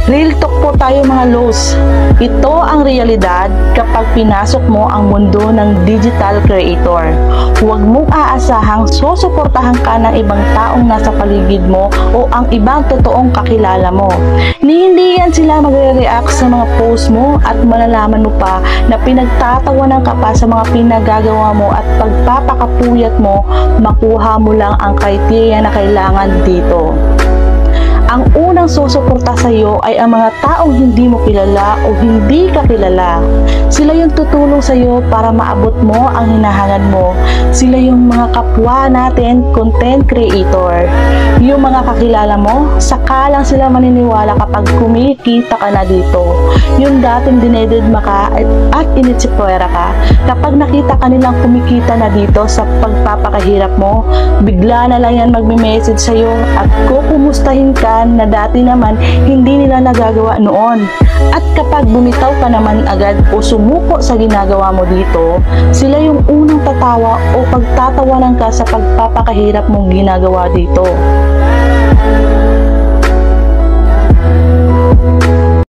Real talk po tayo mga Los. Ito ang realidad kapag pinasok mo ang mundo ng digital creator. Huwag mong aasahang susuportahan ka ng ibang taong nasa paligid mo o ang ibang totoong kakilala mo. Hindi yan sila magre-react sa mga post mo at malalaman mo pa na pinagtatawanan ka pa sa mga pinagagawa mo at pagpapakapuyat mo, makuha mo lang ang criteria na kailangan dito. Ang unang susuporta sa iyo ay ang mga taong hindi mo kilala o hindi ka kilala. Sila yung tutulong sa iyo para maabot mo ang hinahangad mo. Sila yung mga kapwa natin, content creator. Yung mga kakilala mo, saka lang sila maniniwala kapag kumikita ka na dito. Yung dating dinededma ka at initsipwera ka, kapag nakita ka nilang kumikita na dito sa pagpapakahirap mo, bigla na lang yan magme-message sa iyo at kukumustahin ka na dati naman hindi nila nagagawa noon. At kapag bumitaw ka naman agad o sumuko sa ginagawa mo dito, sila yung unang tatawa o pagtatawanan ka sa pagpapakahirap mong ginagawa dito.